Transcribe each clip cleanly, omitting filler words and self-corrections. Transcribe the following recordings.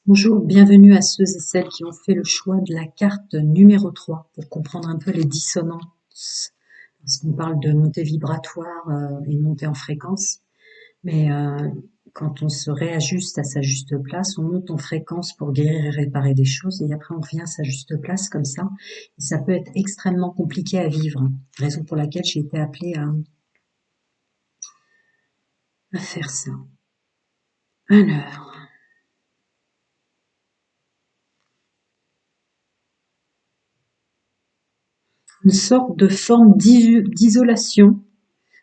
Bonjour, bienvenue à ceux et celles qui ont fait le choix de la carte numéro 3 pour comprendre un peu les dissonances. Parce qu'on parle de montée vibratoire et montée en fréquence. Mais quand on se réajuste à sa juste place, on monte en fréquence pour guérir et réparer des choses. Et après, on revient à sa juste place comme ça. Et ça peut être extrêmement compliqué à vivre. Raison pour laquelle j'ai été appelée à faire ça. Alors, une sorte de forme d'isolation,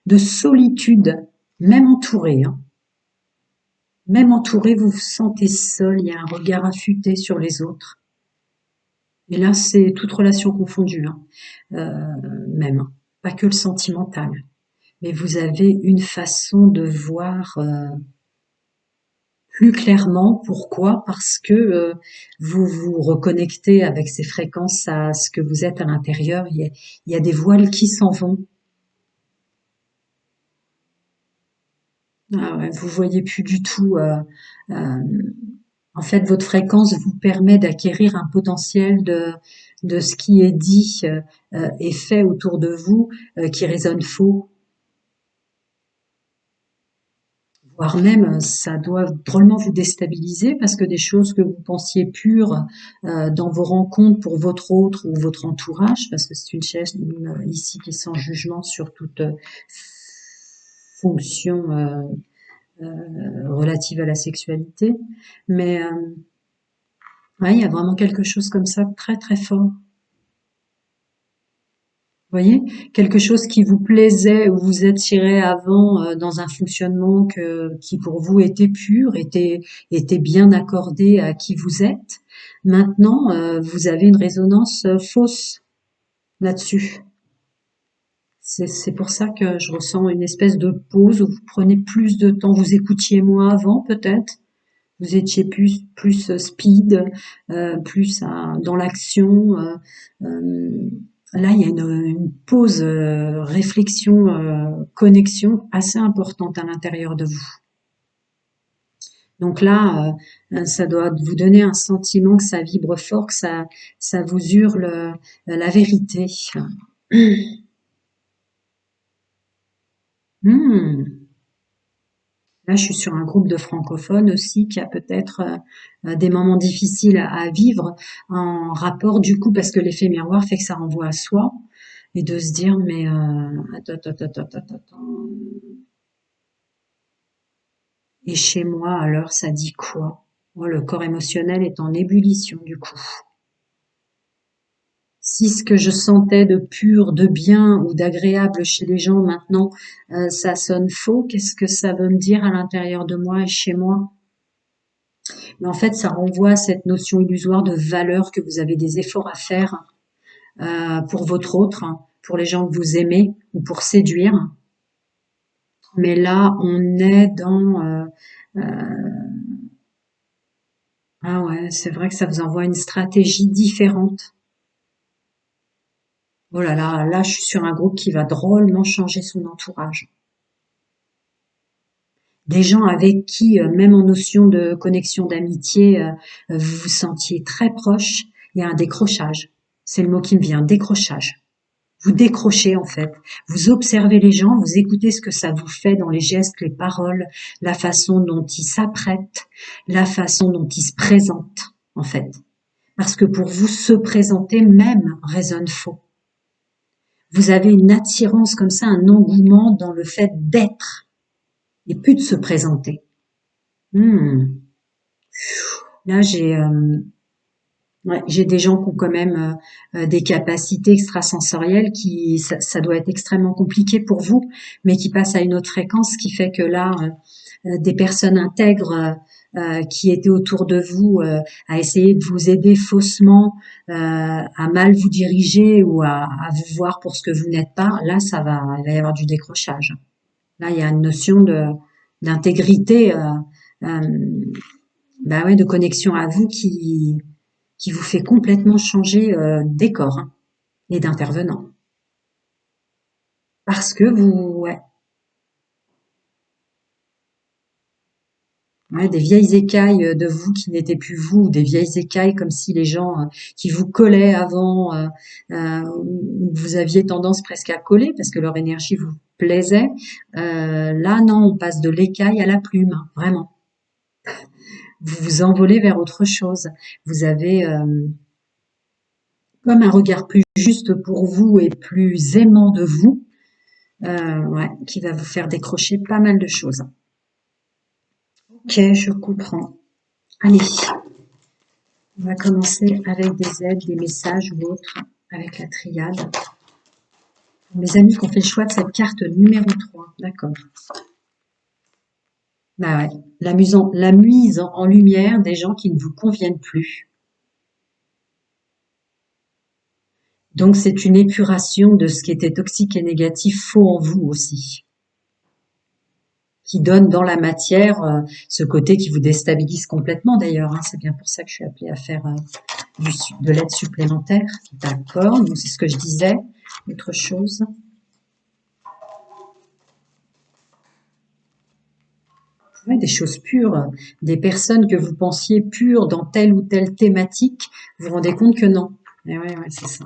de solitude, même entouré, hein. Même entouré, vous vous sentez seul, il y a un regard affûté sur les autres. Et là, c'est toute relation confondue, hein. Même, hein. Pas que le sentimental. Mais vous avez une façon de voir plus clairement. Pourquoi? Parce que vous vous reconnectez avec ces fréquences à ce que vous êtes à l'intérieur. Il y a des voiles qui s'en vont. Ah ouais, vous voyez plus du tout. Euh, En fait, votre fréquence vous permet d'acquérir un potentiel de ce qui est dit et fait autour de vous qui résonne faux, voire même ça doit drôlement vous déstabiliser parce que des choses que vous pensiez pures dans vos rencontres pour votre autre ou votre entourage, parce que c'est une chaîne ici qui est sans jugement sur toute fonction relative à la sexualité, mais ouais, il y a vraiment quelque chose comme ça de très très fort. Voyez? Quelque chose qui vous plaisait ou vous attirait avant dans un fonctionnement qui pour vous était pur, était bien accordé à qui vous êtes. Maintenant, vous avez une résonance fausse là-dessus. C'est pour ça que je ressens une espèce de pause où vous prenez plus de temps. Vous écoutiez moins avant, peut-être. Vous étiez plus speed, plus dans l'action. Là, il y a une pause, réflexion, connexion assez importante à l'intérieur de vous. Donc là, ça doit vous donner un sentiment que ça vibre fort, que ça vous hurle la vérité. Hmm. Là, je suis sur un groupe de francophones aussi qui a peut-être des moments difficiles à vivre en rapport du coup parce que l'effet miroir fait que ça renvoie à soi et de se dire mais attends, attends, attends, attends, attends, attends. Et chez moi alors ça dit quoi? Oh, le corps émotionnel est en ébullition du coup. Si ce que je sentais de pur, de bien ou d'agréable chez les gens maintenant ça sonne faux, qu'est-ce que ça veut me dire à l'intérieur de moi et chez moi? Mais en fait, ça renvoie à cette notion illusoire de valeur que vous avez des efforts à faire pour votre autre, pour les gens que vous aimez ou pour séduire. Mais là, on est dans ah ouais, c'est vrai que ça vous envoie une stratégie différente. Oh là là, là, je suis sur un groupe qui va drôlement changer son entourage. Des gens avec qui, même en notion de connexion d'amitié, vous vous sentiez très proche, il y a un décrochage. C'est le mot qui me vient, décrochage. Vous décrochez en fait. Vous observez les gens, vous écoutez ce que ça vous fait dans les gestes, les paroles, la façon dont ils s'apprêtent, la façon dont ils se présentent en fait. Parce que pour vous, se présenter même résonne faux. Vous avez une attirance comme ça, un engouement dans le fait d'être et plus de se présenter. Hmm. Là, ouais, j'ai des gens qui ont quand même des capacités extrasensorielles qui, ça doit être extrêmement compliqué pour vous, mais qui passent à une autre fréquence, ce qui fait que là, des personnes intègres qui étaient autour de vous à essayer de vous aider faussement, à mal vous diriger ou à vous voir pour ce que vous n'êtes pas, là, il va y avoir du décrochage. Là, il y a une notion d'intégrité, bah ouais, de connexion à vous qui vous fait complètement changer des corps hein, et d'intervenants. Parce que vous, ouais, Ouais, des vieilles écailles de vous qui n'étaient plus vous, ou des vieilles écailles comme si les gens qui vous collaient avant, ou vous aviez tendance presque à coller parce que leur énergie vous plaisait. Là, non, on passe de l'écaille à la plume, hein, vraiment. Vous vous envolez vers autre chose. Vous avez comme un regard plus juste pour vous et plus aimant de vous, ouais, qui va vous faire décrocher pas mal de choses. Ok, je comprends. Allez, on va commencer avec des aides, des messages ou autres, avec la triade. Pour mes amis qui ont fait le choix de cette carte numéro 3, d'accord. Bah ouais, la mise en lumière des gens qui ne vous conviennent plus. Donc c'est une épuration de ce qui était toxique et négatif, faux en vous aussi, qui donne dans la matière ce côté qui vous déstabilise complètement d'ailleurs. Hein. C'est bien pour ça que je suis appelée à faire de l'aide supplémentaire. D'accord, donc c'est ce que je disais. Autre chose. Ouais, des choses pures, des personnes que vous pensiez pures dans telle ou telle thématique, vous vous rendez compte que non. Et ouais, ouais, c'est ça.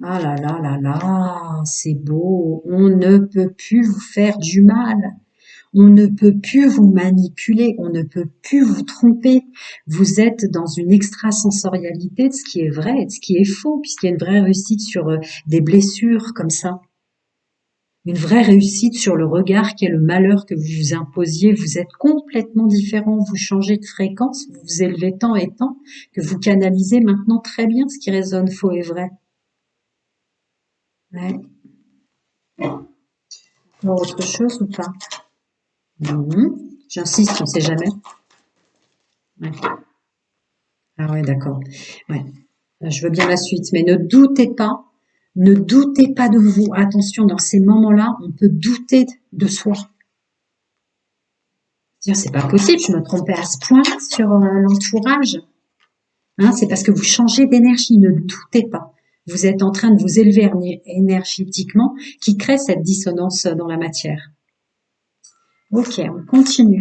Ah là là là là, c'est beau. On ne peut plus vous faire du mal. On ne peut plus vous manipuler. On ne peut plus vous tromper. Vous êtes dans une extrasensorialité de ce qui est vrai et de ce qui est faux, puisqu'il y a une vraie réussite sur des blessures comme ça. Une vraie réussite sur le regard qui est le malheur que vous vous imposiez. Vous êtes complètement différent, vous changez de fréquence, vous vous élevez tant et tant que vous canalisez maintenant très bien ce qui résonne faux et vrai. Ouais. Encore autre chose ou pas? J'insiste, on sait jamais. Ouais. Ah ouais, d'accord. Ouais. Je veux bien la suite, mais ne doutez pas de vous. Attention, dans ces moments-là, on peut douter de soi. C'est pas possible, je me trompais à ce point sur l'entourage. Hein, c'est parce que vous changez d'énergie, ne doutez pas. Vous êtes en train de vous élever énergétiquement qui crée cette dissonance dans la matière. Ok, on continue.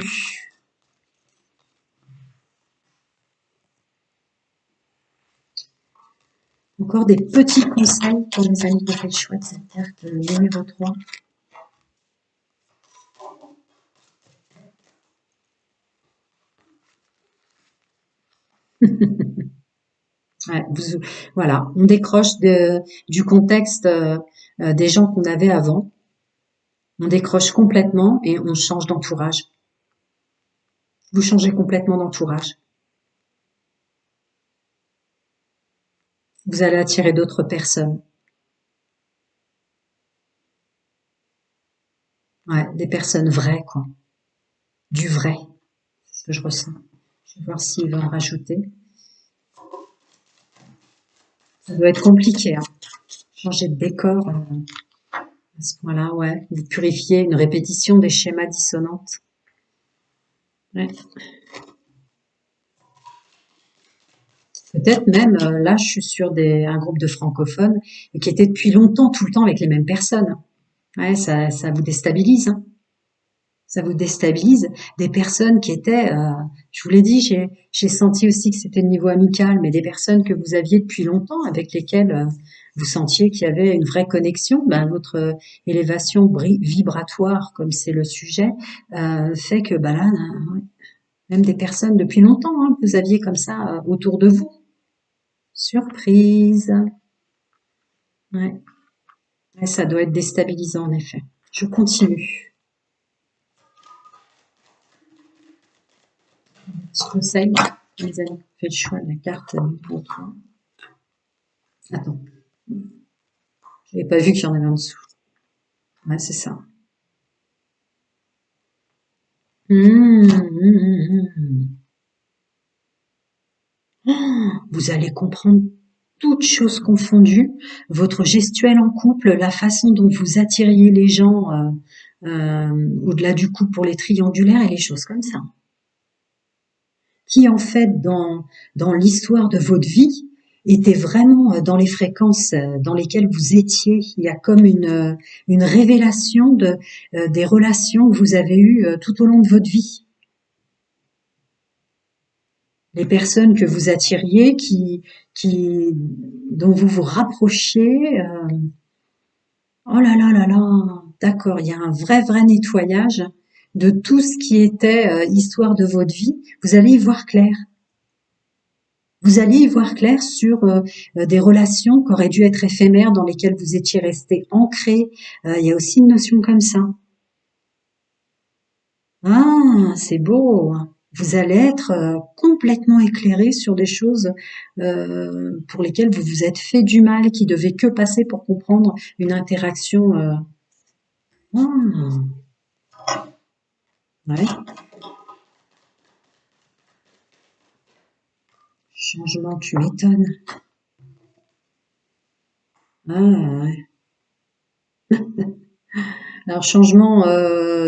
Encore des petits conseils pour les amis qui ont fait le choix de cette carte numéro 3. Ouais, voilà, on décroche du contexte des gens qu'on avait avant. On décroche complètement et on change d'entourage. Vous changez complètement d'entourage. Vous allez attirer d'autres personnes. Ouais, des personnes vraies, quoi. Du vrai. C'est ce que je ressens. Je vais voir s'il va en rajouter. Ça doit être compliqué, hein. Changer de décor à ce point-là, ouais. Vous purifiez une répétition des schémas dissonantes. Ouais. Peut-être même, là, je suis sur un groupe de francophones et qui étaient depuis longtemps, tout le temps avec les mêmes personnes. Ouais, ça vous déstabilise, hein. Ça vous déstabilise. Des personnes qui étaient, je vous l'ai dit, j'ai senti aussi que c'était le niveau amical, mais des personnes que vous aviez depuis longtemps, avec lesquelles vous sentiez qu'il y avait une vraie connexion. Ben, votre élévation vibratoire, comme c'est le sujet, fait que ben là, ouais, même des personnes depuis longtemps, hein, que vous aviez comme ça autour de vous. Surprise. Ouais. Ouais, ça doit être déstabilisant en effet. Je continue. Petit conseil, les amis, faites le choix de la carte numéro 3. Attends, je n'avais pas vu qu'il y en avait en dessous. Ouais, c'est ça. Vous allez comprendre toutes choses confondues, votre gestuelle en couple, la façon dont vous attiriez les gens au-delà du couple pour les triangulaires et les choses comme ça. Qui en fait dans l'histoire de votre vie était vraiment dans les fréquences dans lesquelles vous étiez. Il y a comme une révélation des relations que vous avez eues tout au long de votre vie. Les personnes que vous attiriez, dont vous vous rapprochiez. Oh là là là là, d'accord, il y a un vrai nettoyage de tout ce qui était histoire de votre vie. Vous allez y voir clair. Vous allez y voir clair sur des relations qui auraient dû être éphémères, dans lesquelles vous étiez resté ancré. Il y a aussi une notion comme ça. Ah, c'est beau. Vous allez être complètement éclairé sur des choses pour lesquelles vous vous êtes fait du mal, qui devaient que passer pour comprendre une interaction. Ah, ouais. Changement, tu m'étonnes. Ah, ouais. Alors changement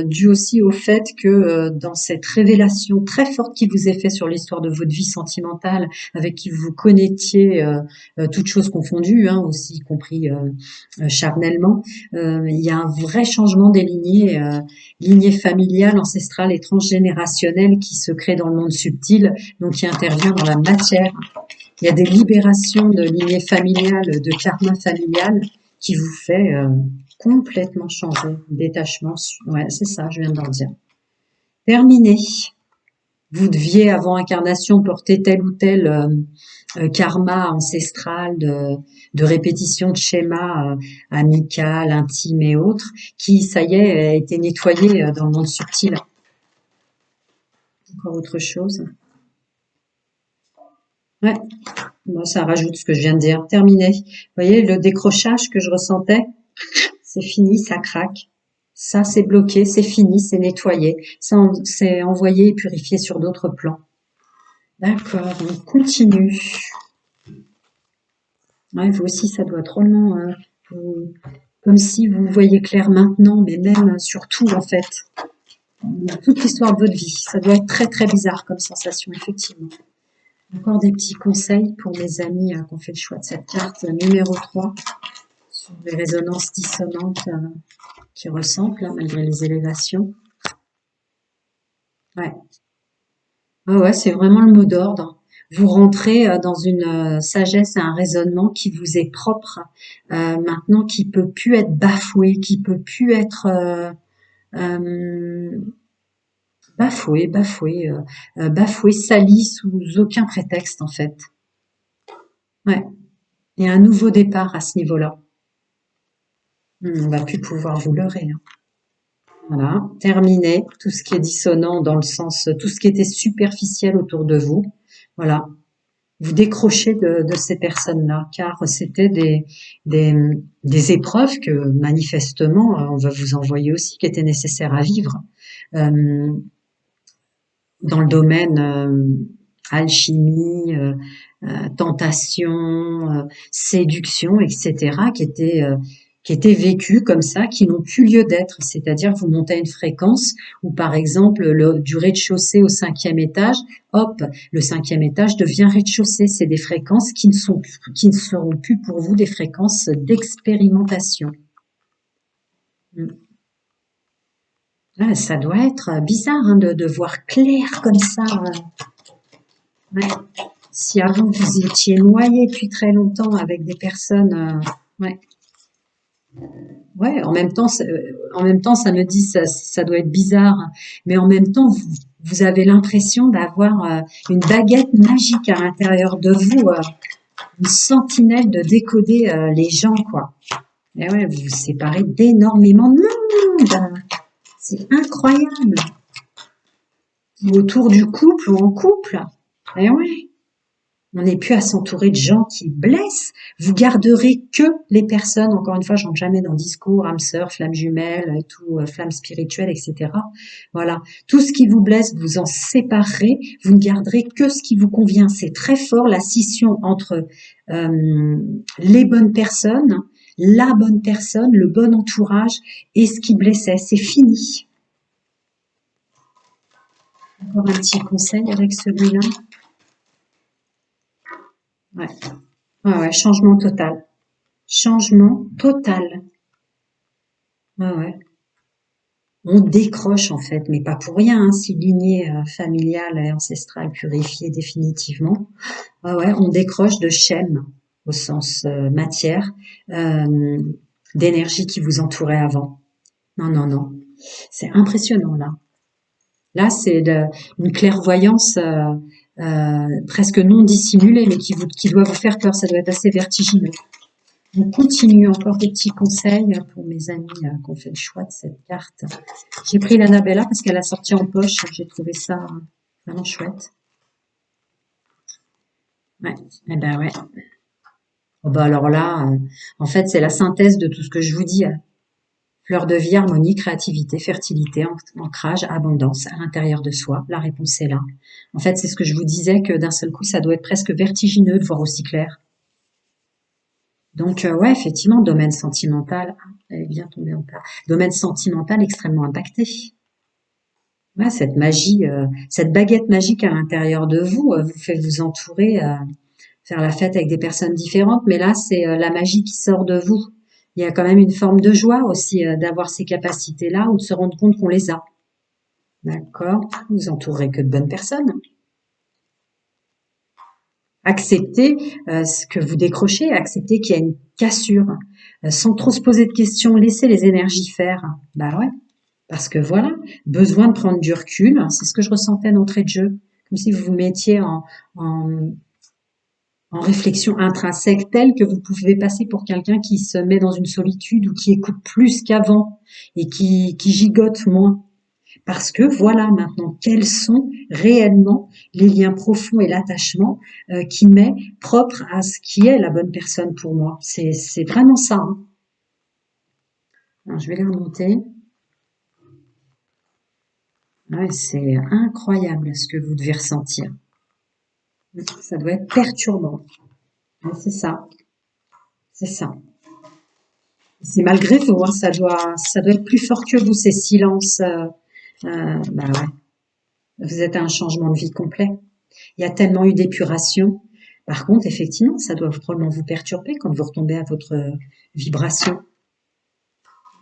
dû aussi au fait que dans cette révélation très forte qui vous est faite sur l'histoire de votre vie sentimentale, avec qui vous connectiez, toutes choses confondues, hein, aussi y compris charnellement, il y a un vrai changement des lignées familiales, ancestrales et transgénérationnelles qui se créent dans le monde subtil, donc qui intervient dans la matière. Il y a des libérations de lignées familiales, de karma familial qui vous fait complètement changer. Détachement, ouais, c'est ça, je viens d'en dire. Terminé. Vous deviez, avant incarnation, porter tel ou tel karma ancestral de répétition de schémas amical, intime et autres, qui, ça y est, a été nettoyé dans le monde subtil. Encore autre chose. Ouais, bon, ça rajoute ce que je viens de dire. Terminé. Vous voyez, le décrochage que je ressentais, c'est fini, ça craque. Ça, c'est bloqué, c'est fini, c'est nettoyé. Ça, c'est envoyé et purifié sur d'autres plans. D'accord, on continue. Ouais, vous aussi, ça doit drôlement... comme si vous voyez clair maintenant, mais même surtout, en fait. Toute l'histoire de votre vie. Ça doit être très bizarre comme sensation, effectivement. Encore des petits conseils pour mes amis qui ont fait le choix de cette carte numéro 3 sur les résonances dissonantes qu'ils ressentent, là, malgré les élévations. Ouais. Ouais, c'est vraiment le mot d'ordre. Vous rentrez dans une sagesse et un raisonnement qui vous est propre, maintenant, qui peut plus être bafoué, qui peut plus être euh, bafoué, sali sous aucun prétexte en fait. Ouais, il y a un nouveau départ à ce niveau-là. On va plus pouvoir vous leurrer, hein. Voilà, terminé tout ce qui est dissonant dans le sens, tout ce qui était superficiel autour de vous. Voilà, vous décrochez de ces personnes-là, car c'était des, des épreuves que manifestement on va vous envoyer aussi, qui étaient nécessaires à vivre euh, dans le domaine alchimie, tentation, séduction, etc., qui étaient vécues comme ça, qui n'ont plus lieu d'être. C'est-à-dire, vous montez à une fréquence où, par exemple, du rez-de-chaussée au 5e étage, hop, le 5e étage devient rez-de-chaussée. C'est des fréquences qui ne seront plus pour vous des fréquences d'expérimentation. Ah, ça doit être bizarre hein, de voir clair comme ça. Ouais. Si avant vous étiez noyé depuis très longtemps avec des personnes, ouais, ouais. En même temps, ça me dit ça doit être bizarre, mais en même temps, vous avez l'impression d'avoir une baguette magique à l'intérieur de vous, une sentinelle de décoder les gens, quoi. Et ouais, vous vous séparez d'énormément de monde. C'est incroyable. Ou autour du couple ou en couple. Et ouais. On n'est plus à s'entourer de gens qui blessent. Vous garderez que les personnes, encore une fois, je rentre jamais dans discours, âme sœur, flamme jumelle, et tout, flamme spirituelle, etc. Voilà. Tout ce qui vous blesse, vous en séparerez. Vous ne garderez que ce qui vous convient. C'est très fort, la scission entre les bonnes personnes, la bonne personne, le bon entourage et ce qui blessait. C'est fini. Encore un petit conseil avec celui-là. Ouais. Ouais, changement total. Changement total. Ouais, ouais. On décroche en fait, mais pas pour rien, hein, si lignée familiale et ancestrale purifiée définitivement. Ouais, ouais, on décroche de schèmes au sens matière, euh, d'énergie qui vous entourait avant. Non, non, non. C'est impressionnant là. Là, c'est une clairvoyance presque non dissimulée, mais qui doit vous faire peur. Ça doit être assez vertigineux. On continue encore des petits conseils pour mes amis qui ont fait le choix de cette carte. J'ai pris l'Annabella parce qu'elle a sorti en poche. J'ai trouvé ça vraiment chouette. Ouais, eh ben ouais. Oh bah alors là, en fait, c'est la synthèse de tout ce que je vous dis. Fleur de vie, harmonie, créativité, fertilité, ancrage, abondance à l'intérieur de soi. La réponse est là. En fait, c'est ce que je vous disais que d'un seul coup, ça doit être presque vertigineux de voir aussi clair. Donc, ouais, effectivement, domaine sentimental, elle est bien tombée en tas. Domaine sentimental extrêmement impacté. Ouais, cette magie, cette baguette magique à l'intérieur de vous, vous fait vous entourer, faire la fête avec des personnes différentes, mais là, c'est la magie qui sort de vous. Il y a quand même une forme de joie aussi d'avoir ces capacités-là ou de se rendre compte qu'on les a. D'accord? Vous entourez que de bonnes personnes. Acceptez ce que vous décrochez, acceptez qu'il y a une cassure, sans trop se poser de questions, laissez les énergies faire. Bah ouais, parce que voilà, besoin de prendre du recul, c'est ce que je ressentais d'entrée de jeu, comme si vous vous mettiez en, en réflexion intrinsèque telle que vous pouvez passer pour quelqu'un qui se met dans une solitude ou qui écoute plus qu'avant et qui gigote moins. Parce que voilà maintenant quels sont réellement les liens profonds et l'attachement qui m'est propre à ce qui est la bonne personne pour moi. C'est vraiment ça. Hein. Alors, je vais les remonter. Ouais, c'est incroyable ce que vous devez ressentir. Ça doit être perturbant. Ouais, c'est ça. C'est ça. C'est malgré vous, hein, ça doit être plus fort que vous, ces silences. Bah ouais. Vous êtes à un changement de vie complet. Il y a tellement eu d'épuration. Par contre, effectivement, ça doit probablement vous perturber quand vous retombez à votre vibration.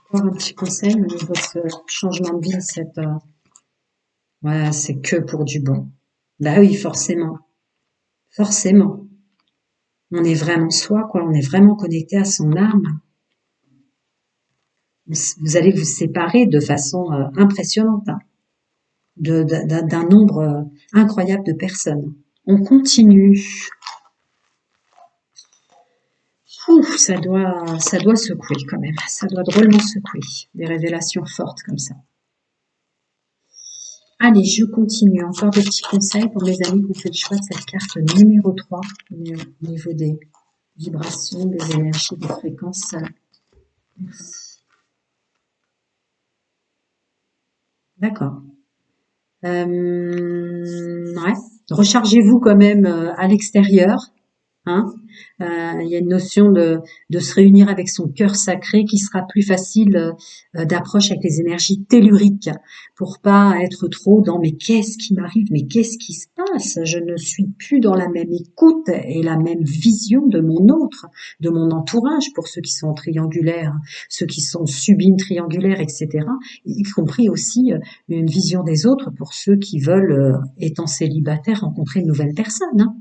Encore un petit conseil au niveau de ce changement de vie, voilà, c'est que pour du bon. Bah oui, forcément, forcément. On est vraiment soi, quoi. On est vraiment connecté à son âme. Vous allez vous séparer de façon impressionnante, hein, d'un nombre incroyable de personnes. On continue. Ouf, ça doit secouer quand même. Ça doit drôlement secouer. Des révélations fortes comme ça. Allez, je continue. Encore des petits conseils pour mes amis qui ont fait le choix de cette carte numéro 3 au niveau des vibrations, des énergies, des fréquences. Merci. D'accord. Ouais. Rechargez-vous quand même à l'extérieur. Hein. Il y a une notion de se réunir avec son cœur sacré qui sera plus facile d'approche avec les énergies telluriques pour pas être trop dans mais qu'est-ce qui m'arrive, mais qu'est-ce qui se passe? Je ne suis plus dans la même écoute et la même vision de mon autre, de mon entourage pour ceux qui sont triangulaires, ceux qui sont sublimes triangulaires, etc. Y compris aussi une vision des autres pour ceux qui veulent, étant célibataires, rencontrer une nouvelle personne. Hein.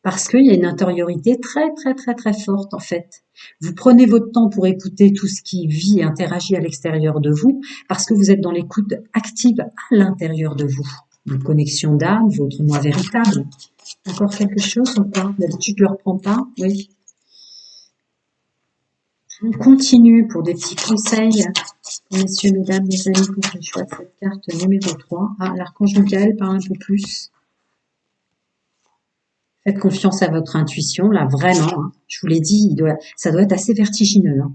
Parce qu'il y a une intériorité très, très, très, très forte, en fait. Vous prenez votre temps pour écouter tout ce qui vit et interagit à l'extérieur de vous, parce que vous êtes dans l'écoute active à l'intérieur de vous. Une connexion d'âme, votre moi véritable. Encore quelque chose ou pas? D'habitude, je ne le reprends pas. Oui. On continue pour des petits conseils. Messieurs, mesdames, mes amis, pour que je choisis cette carte numéro 3. Ah, l'archange Michael parle un peu plus. Faites confiance à votre intuition, là, vraiment. Hein. Je vous l'ai dit, ça doit être assez vertigineux. Hein.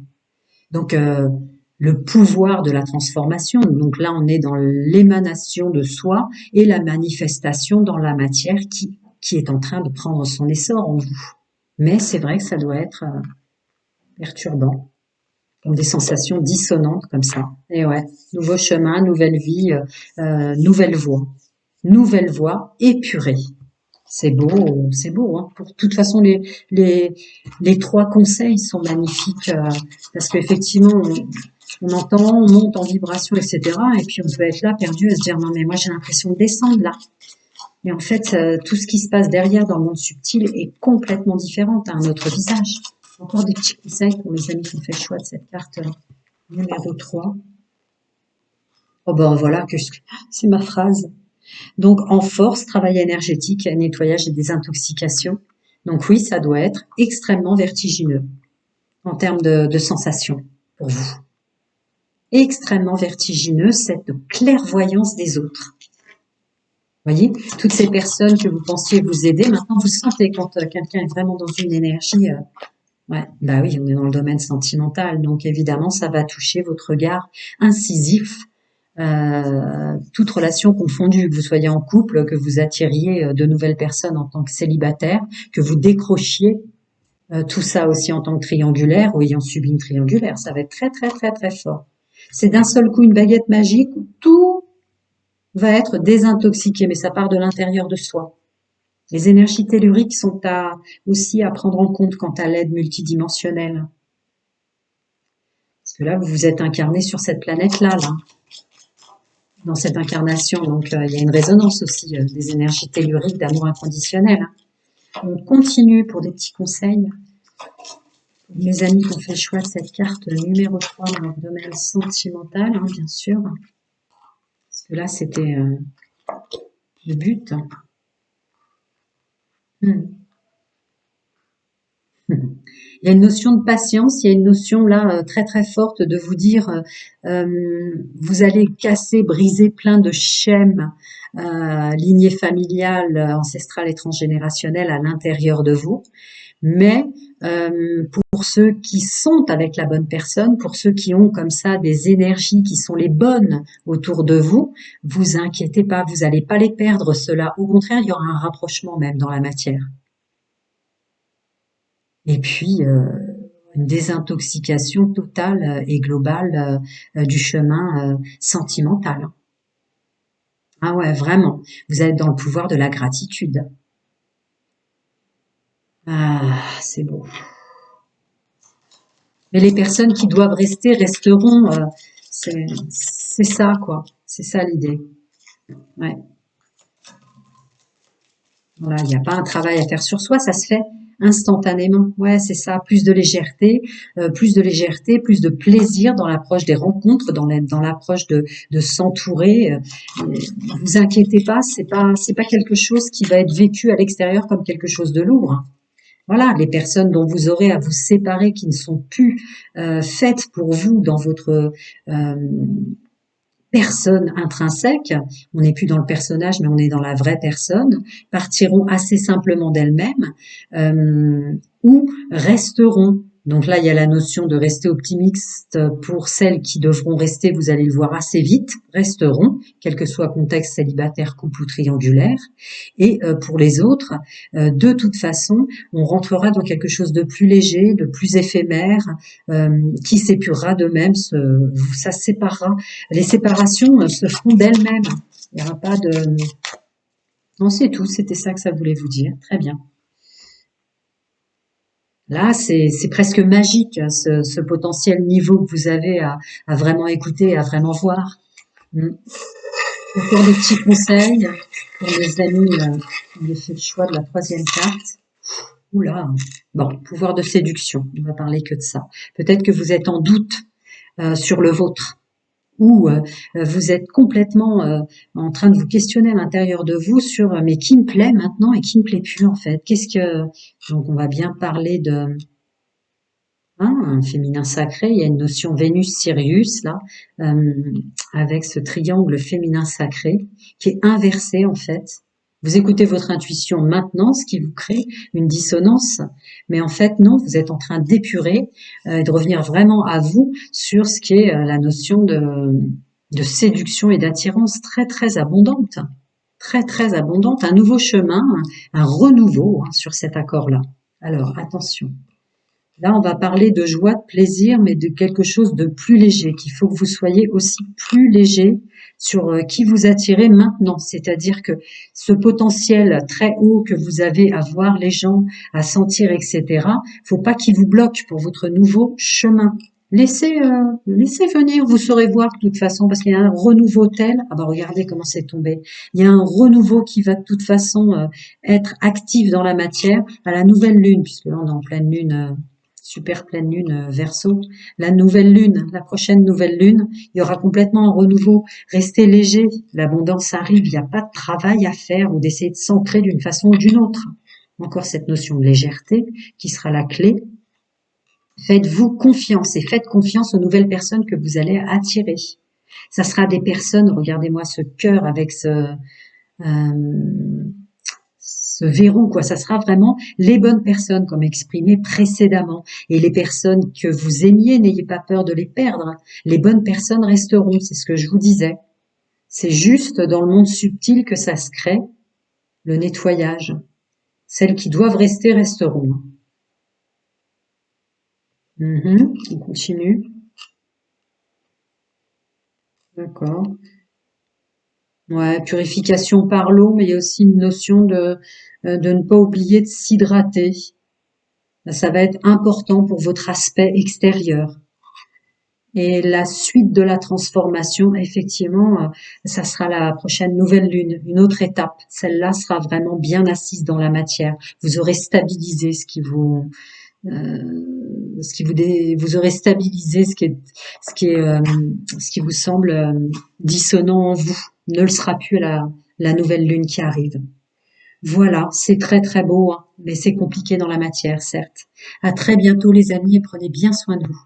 Donc, le pouvoir de la transformation. Donc là, on est dans l'émanation de soi et la manifestation dans la matière qui est en train de prendre son essor en vous. Mais c'est vrai que ça doit être perturbant, comme des sensations dissonantes comme ça. Et ouais, nouveau chemin, nouvelle vie, nouvelle voie. Nouvelle voie épurée. C'est beau. Hein. De toute façon, les trois conseils sont magnifiques parce qu'effectivement, On entend, on monte en vibration, etc. Et puis on peut être là, perdu, à se dire, non mais moi j'ai l'impression de descendre là. Et en fait, tout ce qui se passe derrière dans le monde subtil est complètement différent, à un autre visage. Encore des petits conseils pour les amis qui ont fait le choix de cette carte numéro 3. Oh ben voilà, c'est ma phrase. Donc en force, travail énergétique, nettoyage et désintoxication. Donc oui, ça doit être extrêmement vertigineux en termes de sensations pour vous. Extrêmement vertigineux, cette clairvoyance des autres. Vous voyez, toutes ces personnes que vous pensiez vous aider, maintenant vous sentez quand quelqu'un est vraiment dans une énergie, ouais, bah oui, on est dans le domaine sentimental, donc évidemment ça va toucher votre regard incisif, toute relation confondue, que vous soyez en couple, que vous attiriez de nouvelles personnes en tant que célibataire, que vous décrochiez tout ça aussi en tant que triangulaire ou ayant subi une triangulaire, ça va être très très très très fort. C'est d'un seul coup une baguette magique où tout va être désintoxiqué, mais ça part de l'intérieur de soi. Les énergies telluriques sont aussi à prendre en compte quant à l'aide multidimensionnelle. Parce que là, vous vous êtes incarné sur cette planète-là, dans cette incarnation. Donc, il y a une résonance aussi des énergies telluriques d'amour inconditionnel. On continue pour des petits conseils. Mes amis qui ont fait le choix de cette carte numéro 3 dans leur domaine sentimental, bien sûr. Parce que là, c'était le but. Il y a une notion de patience, il y a une notion là très très forte de vous dire vous allez casser, briser plein de schèmes lignées familiales, ancestrales et transgénérationnelles à l'intérieur de vous. Mais pour ceux qui sont avec la bonne personne, pour ceux qui ont comme ça des énergies qui sont les bonnes autour de vous, vous inquiétez pas, vous n'allez pas les perdre ceux-là. Au contraire, il y aura un rapprochement même dans la matière. Et puis, une désintoxication totale et globale du chemin sentimental. Ah ouais, vraiment. Vous êtes dans le pouvoir de la gratitude. Ah, c'est beau. Mais les personnes qui doivent rester resteront. C'est ça, quoi. C'est ça l'idée. Ouais. Voilà, il n'y a pas un travail à faire sur soi, ça se fait instantanément. Ouais, c'est ça. Plus de légèreté, plus de légèreté, plus de plaisir dans l'approche des rencontres, dans l'approche de s'entourer. Vous inquiétez pas, c'est pas quelque chose qui va être vécu à l'extérieur comme quelque chose de lourd. Voilà, les personnes dont vous aurez à vous séparer, qui ne sont plus faites pour vous dans votre personne intrinsèque, on n'est plus dans le personnage, mais on est dans la vraie personne, partiront assez simplement d'elles-mêmes ou resteront. Donc là, il y a la notion de rester optimiste pour celles qui devront rester, vous allez le voir assez vite, resteront, quel que soit contexte célibataire, couple ou triangulaire. Et pour les autres, de toute façon, on rentrera dans quelque chose de plus léger, de plus éphémère, qui s'épurera de même, ça se séparera. Les séparations se feront d'elles-mêmes. Il n'y aura pas de... Non, c'est tout, c'était ça que ça voulait vous dire. Très bien. Là, c'est presque magique, ce potentiel niveau que vous avez à vraiment écouter, à vraiment voir. Encore des petits conseils pour les amis qui ont fait le choix de la troisième carte. Oula, bon, pouvoir de séduction, on va parler que de ça. Peut-être que vous êtes en doute sur le vôtre, ou vous êtes complètement en train de vous questionner à l'intérieur de vous sur mais qui me plaît maintenant et qui me plaît plus en fait. Donc on va bien parler de un féminin sacré. Il y a une notion Vénus-Sirius là avec ce triangle féminin sacré qui est inversé en fait. Vous écoutez votre intuition maintenant, ce qui vous crée une dissonance, mais en fait non, vous êtes en train d'épurer et de revenir vraiment à vous sur ce qui est la notion de séduction et d'attirance très très abondante, très très abondante, un nouveau chemin, un renouveau sur cet accord-là. Alors attention. Là, on va parler de joie, de plaisir, mais de quelque chose de plus léger, qu'il faut que vous soyez aussi plus léger sur qui vous attirez maintenant. C'est-à-dire que ce potentiel très haut que vous avez à voir les gens, à sentir, etc., faut pas qu'il vous bloque pour votre nouveau chemin. Laissez venir, vous saurez voir de toute façon, parce qu'il y a un renouveau tel. Ah bah regardez comment c'est tombé. Il y a un renouveau qui va de toute façon être actif dans la matière à la nouvelle lune, puisque là on est en pleine lune, super pleine lune Verseau. La nouvelle lune, la prochaine nouvelle lune, il y aura complètement un renouveau. Restez léger, l'abondance arrive, il n'y a pas de travail à faire ou d'essayer de s'ancrer d'une façon ou d'une autre. Encore cette notion de légèreté qui sera la clé. Faites-vous confiance et faites confiance aux nouvelles personnes que vous allez attirer. Ça sera des personnes, regardez-moi ce cœur avec ce verrou, quoi. Ça sera vraiment les bonnes personnes, comme exprimé précédemment. Et les personnes que vous aimiez, n'ayez pas peur de les perdre. Les bonnes personnes resteront, c'est ce que je vous disais. C'est juste dans le monde subtil que ça se crée, le nettoyage. Celles qui doivent rester resteront. On continue. D'accord. Ouais, purification par l'eau, mais il y a aussi une notion de ne pas oublier de s'hydrater. Ça va être important pour votre aspect extérieur. Et la suite de la transformation, effectivement, ça sera la prochaine nouvelle lune, une autre étape. Celle-là sera vraiment bien assise dans la matière. Vous aurez stabilisé vous aurez stabilisé ce qui vous semble dissonant en vous. Ne le sera plus la nouvelle lune qui arrive. Voilà, c'est très très beau, hein, mais c'est compliqué dans la matière, certes. À très bientôt les amis et prenez bien soin de vous.